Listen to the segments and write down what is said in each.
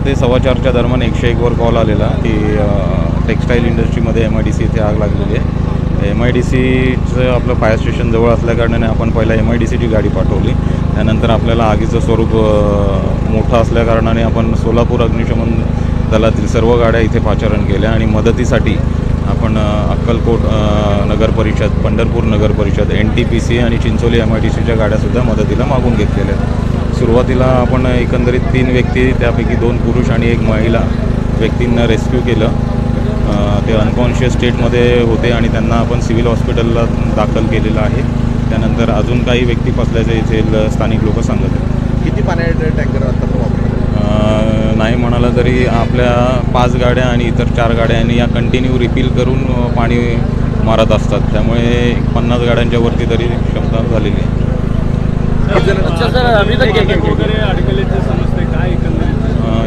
ते 4:15च्या दरम्यान 101वर कॉल आलेला की टेक्स्टाईल इंडस्ट्रीमध्ये MIDC इथे आग लागलेली आहे। MIDCचं आपलं फायर स्टेशन जवळ असल्याकारणाने आपण पहिला MIDCची गाडी पाठवली। त्यानंतर आपल्याला आगीचं स्वरूप मोठं असल्याकारणाने आपण सोलापूर अग्निशमन दलातील सर्व गाड्या इथे पाचारण केल्या आणि मदतीसाठी आपण अक्कलकोट नगर परिषद, पंढरपूर नगर परिषद, NTPC आणि चिंचोली MIDCच्या गाड्यासुद्धा मदतीला मागून घेतलेल्या आहेत। सुरुवातीला आपण एकंदरीत 3 व्यक्ती, त्यापैकी 2 पुरुष आणि 1 महिला व्यक्तींना रेस्क्यू केलं। ते अनकॉन्शियस स्टेटमध्ये होते आणि त्यांना आपण सिव्हिल हॉस्पिटलला दाखल केलेलं आहे। त्यानंतर अजून काही व्यक्ती फसल्याचे इथे स्थानिक लोक सांगत आहेत। किती पाण्याचे टँकर आता वापरतात? नाही म्हणाला तरी आपल्या 5 गाड्या आणि इतर 4 गाड्यांनी या कंटिन्यू रिफिल करून पाणी मारत असतात। त्यामुळे 50 गाड्यांच्या वरती तरी क्षमता झालेली आहे।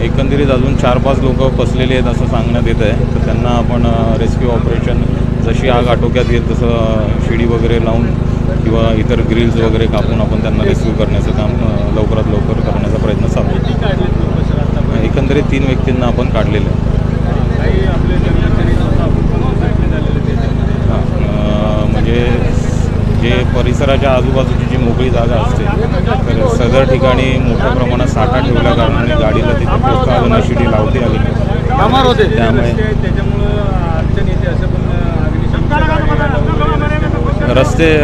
एकंदरीत अजून 4-5 लोक फसलेले आहेत असं सांगण्यात येत आहे। तर त्यांना आपण रेस्क्यू ऑपरेशन जशी आग आटोक्यात येईल तसं शिडी वगैरे लावून किंवा इतर ग्रिल्स वगैरे कापून आपण त्यांना रेस्क्यू करण्याचं काम लवकरात लवकर करण्याचा प्रयत्न चालू आहे। एकंदरीत 3 व्यक्तींना आपण काढलेलं आहे। म्हणजे जे परिसराच्या आजूबाजूची जी मोकळी जागा असते तर सदर ठिकाणी मोठ्या प्रमाणात साठा ठेवल्या कारणाने गाडीला तिथे पोचता आलं नाही, शिडी लावते आली त्यामुळे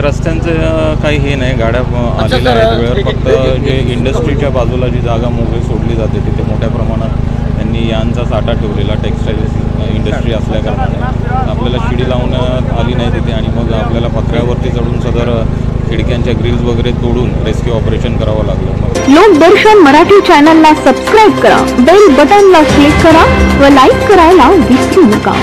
रस्त्यांचं काही हे नाही, गाड्या आलेल्या आहेत वेळेवर। फक्त जे इंडस्ट्रीच्या बाजूला जी जागा मोकळी सोडली जाते तिथे मोठ्या प्रमाणात त्यांनी यांचा साठा ठेवलेला, टेक्स्टाईल इंडस्ट्री असल्याकारणाने आपल्याला शिडी लावण्यात आली नाही तिथे आणि मग आपल्याला पत्र्यावरती चढून सदर खिडक्यांच्या ग्रिल्स वगैरे तोडून रेस्क्यू ऑपरेशन करावं लागलं। लोकदर्शन मराठी चॅनलला सबस्क्राईब करा, बेल बटनला क्लिक करा व लाईक करायला विसरू नका।